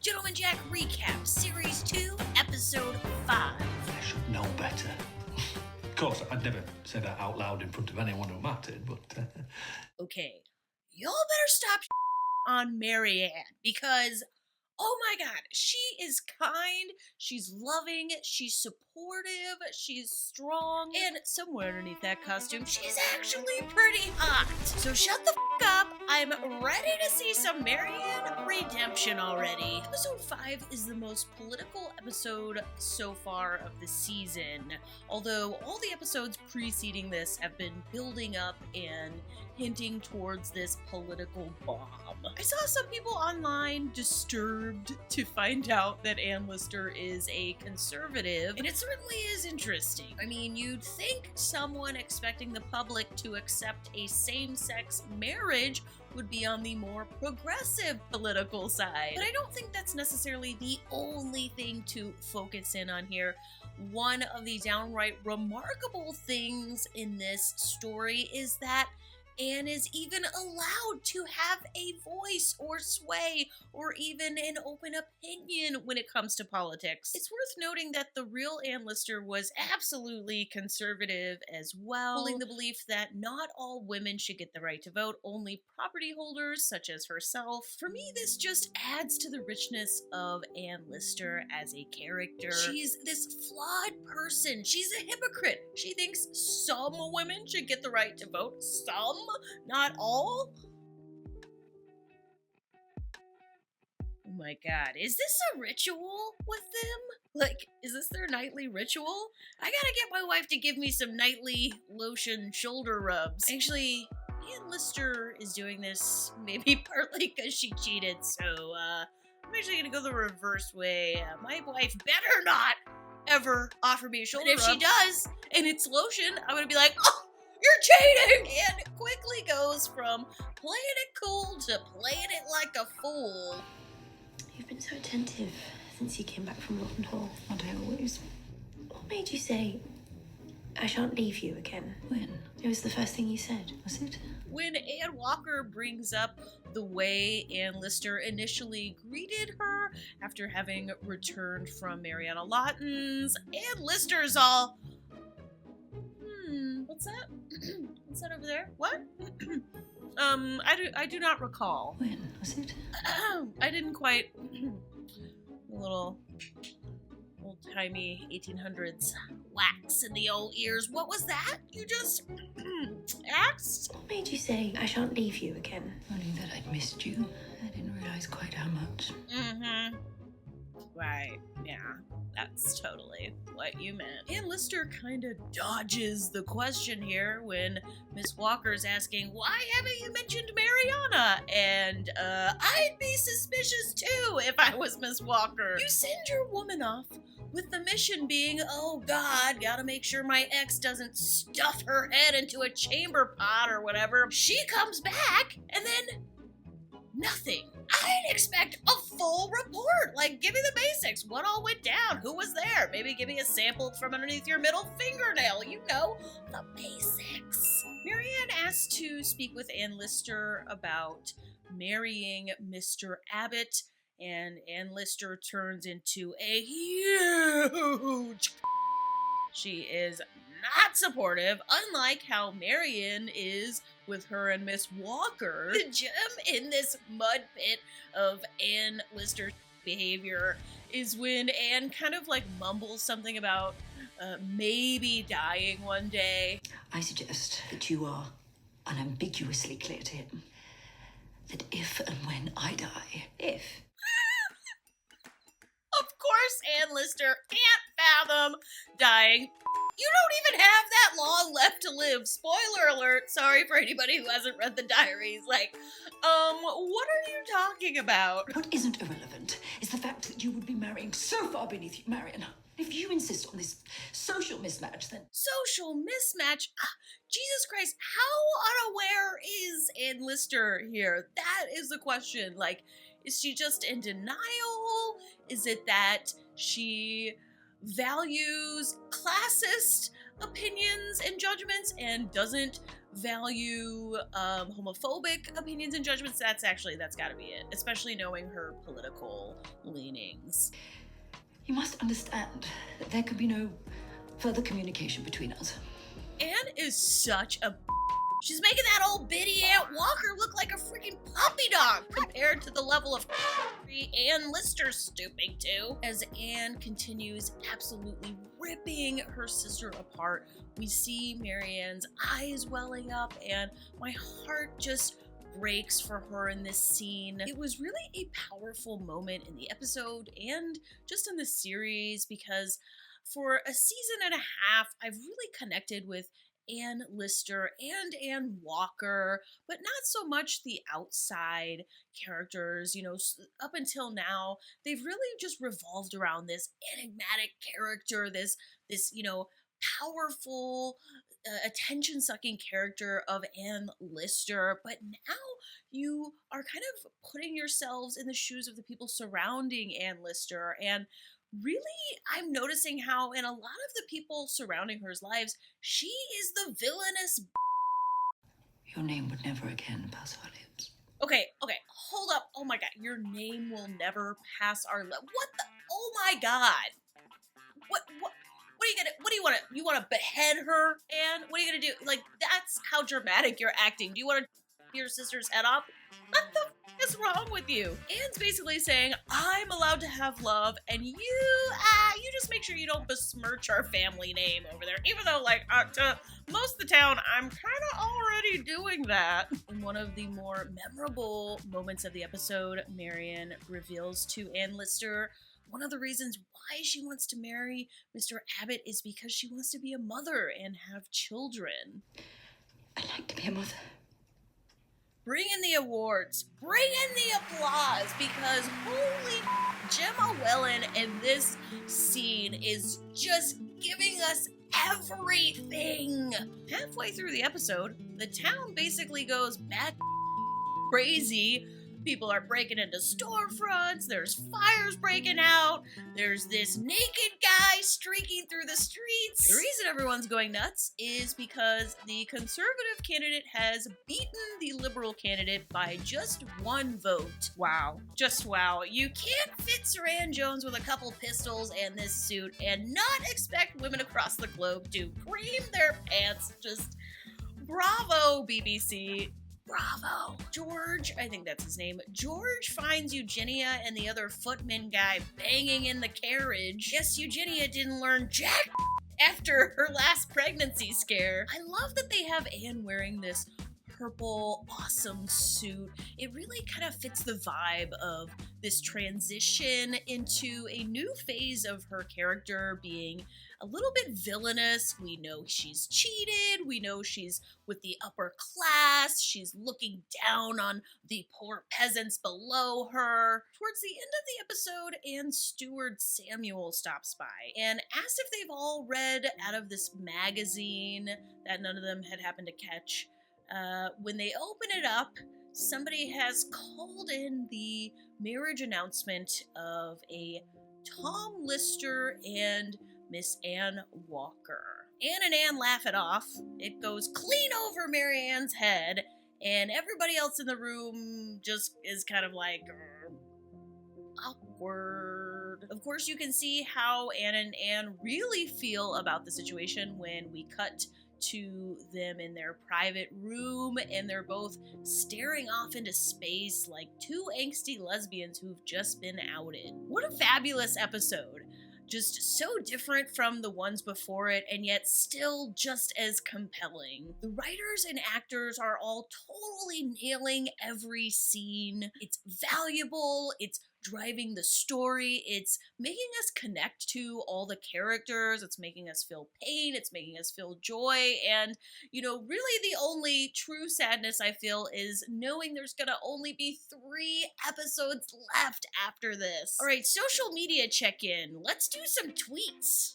Gentleman Jack Recap, Series 2, Episode 5. I should know better. Of course, I'd never say that out loud in front of anyone who mattered, but... Okay, y'all better stop on Marianne, because, oh my god, she is kind, she's loving, she's supportive, she's strong, and somewhere underneath that costume, she's actually pretty hot. So shut the up, I'm ready to see some Marianne redemption already. Episode 5 is the most political episode so far of the season, although all the episodes preceding this have been building up and hinting towards this political bomb. I saw some people online disturbed to find out that Ann Lister is a conservative, and it certainly is interesting. I mean, you'd think someone expecting the public to accept a same-sex marriage would be on the more progressive political side, but I don't think that's necessarily the only thing to focus in on here. One of the downright remarkable things in this story is that Anne is even allowed to have a voice or sway or even an open opinion when it comes to politics. It's worth noting that the real Ann Lister was absolutely conservative as well, holding the belief that not all women should get the right to vote, only property holders such as herself. For me, this just adds to the richness of Ann Lister as a character. She's this flawed person. She's a hypocrite. She thinks some women should get the right to vote, some, not all. Oh my god, is this a ritual with them? Like, is this their nightly ritual? I gotta get my wife to give me some nightly lotion shoulder rubs. Actually, Ann Lister is doing this maybe partly because she cheated, so I'm actually gonna go the reverse way. My wife better not ever offer me a shoulder rub. If she does, and it's lotion, I'm gonna be like, oh, you're cheating! And quickly goes from playing it cool to playing it like a fool. You've been so attentive since you came back from Lawton Hall. Aren't I always? What made you say, I shan't leave you again? When? It was the first thing you said. Was it? When Anne Walker brings up the way Ann Lister initially greeted her after having returned from Mariana Lawton's, Ann Lister's all, what's that? What's that over there? What? I do not recall. When was it? I didn't quite. A little old-timey 1800s wax in the old ears. What was that you just asked? What made you say, I shan't leave you again? Only that I'd missed you. I didn't realize quite how much. Mm-hmm. Right, yeah. That's totally what you meant. Ann Lister kind of dodges the question here when Miss Walker's asking, why haven't you mentioned Mariana? And, I'd be suspicious too if I was Miss Walker. You send your woman off with the mission being, oh god, gotta make sure my ex doesn't stuff her head into a chamber pot or whatever. She comes back, and then nothing. I'd expect a full report. Like, give me the basics. What all went down? Who was there? Maybe give me a sample from underneath your middle fingernail. You know, the basics. Marianne asked to speak with Ann Lister about marrying Mr. Abbott, and Ann Lister turns into a huge... She is not supportive, unlike how Marianne is with her and Miss Walker. The gem in this mud pit of Ann Lister's behavior is when Anne kind of like mumbles something about maybe dying one day. I suggest that you are unambiguously clear to him that if and when I die, If? Of course, Ann Lister can't fathom dying. You don't even have that long left to live. Spoiler alert. Sorry for anybody who hasn't read the diaries. Like, what are you talking about? what isn't irrelevant is the fact that you would be marrying so far beneath you, Marion. If you insist on this social mismatch, then... Social mismatch? Jesus Christ, how unaware is Ann Lister here? That is the question. Like, is she just in denial? Is it that she values classist opinions and judgments and doesn't value homophobic opinions and judgments, that's got to be it, especially knowing her political leanings. You must understand that there can be no further communication between us. Anne is such a she's making that old Biddy Aunt Walker look like a freaking puppy dog compared to the level of Anne Lister's stooping to. As Anne continues absolutely ripping her sister apart, we see Marianne's eyes welling up, and my heart just breaks for her in this scene. It was really a powerful moment in the episode and just in the series, because for a season and a half, I've really connected with Anne Lister and Anne Walker, but not so much the outside characters. Up until now, they've really just revolved around this enigmatic character, this powerful, attention-sucking character of Anne Lister. But now you are kind of putting yourselves in the shoes of the people surrounding Anne Lister, and really, I'm noticing how in a lot of the people surrounding her lives, she is the villainous. Your name would never again pass our lips. Okay, hold up. Oh my god, your name will never pass our lips. What the? Oh my god. What are you gonna, what do you want to behead her, Anne? What are you gonna do? Like, that's how dramatic you're acting. Do you want to your sister's head off? What the f is wrong with you? Anne's basically saying, I'm allowed to have love, and you just make sure you don't besmirch our family name over there. Even though, to most of the town, I'm kind of already doing that. In one of the more memorable moments of the episode, Marianne reveals to Anne Lister one of the reasons why she wants to marry Mr. Abbott is because she wants to be a mother and have children. I'd like to be a mother. Bring in the awards. Bring in the applause, because holy Gemma Wellen in this scene is just giving us everything. Halfway through the episode, the town basically goes bat crazy. People are breaking into storefronts, there's fires breaking out, there's this naked guy streaking through the streets. The reason everyone's going nuts is because the conservative candidate has beaten the liberal candidate by just one vote. Wow. Just wow. You can't fit Saran Jones with a couple pistols and this suit and not expect women across the globe to cream their pants. Just bravo, BBC. Bravo. George, I think that's his name. George finds Eugenia and the other footman guy banging in the carriage. Guess Eugenia didn't learn jack after her last pregnancy scare. I love that they have Anne wearing this purple awesome suit. It really kind of fits the vibe of this transition into a new phase of her character being a little bit villainous. We know she's cheated. We know she's with the upper class. She's looking down on the poor peasants below her. Towards the end of the episode, Anne's steward Samuel stops by and asks if they've all read out of this magazine that none of them had happened to catch. When they open it up, somebody has called in the marriage announcement of a Tom Lister and Miss Anne Walker. Anne and Anne laugh it off. It goes clean over Mary Ann's head, and everybody else in the room just is kind of like, awkward. Of course, you can see how Anne and Anne really feel about the situation when we cut to them in their private room, and they're both staring off into space like two angsty lesbians who've just been outed. What a fabulous episode. Just so different from the ones before it, and yet still just as compelling. The writers and actors are all totally nailing every scene. It's valuable, it's driving the story, it's making us connect to all the characters, it's making us feel pain, it's making us feel joy, and, really the only true sadness I feel is knowing there's gonna only be 3 episodes left after this. Alright, social media check-in. Let's do some tweets.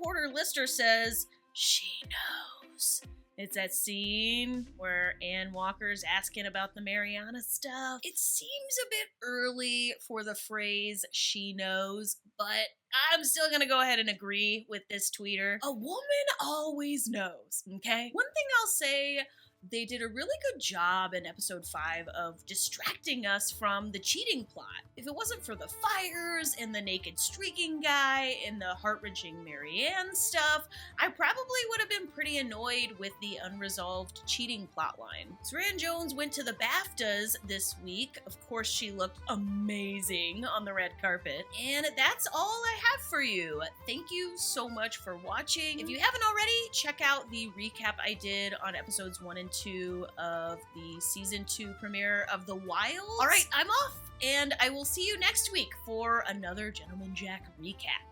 Porter Lister says, she knows. It's that scene where Anne Walker's asking about the Mariana stuff. It seems a bit early for the phrase, she knows, but I'm still gonna go ahead and agree with this tweeter. A woman always knows, okay? One thing I'll say, They did a really good job in episode 5 of distracting us from the cheating plot. If it wasn't for the fires and the naked streaking guy and the heart-wrenching Marianne stuff, I probably would have been pretty annoyed with the unresolved cheating plotline. Saran Jones went to the BAFTAs this week. Of course, she looked amazing on the red carpet. And that's all I have for you. Thank you so much for watching. If you haven't already, check out the recap I did on episodes 1 and 2 of the season 2 premiere of The Wilds. All right, I'm off, and I will see you next week for another Gentleman Jack recap.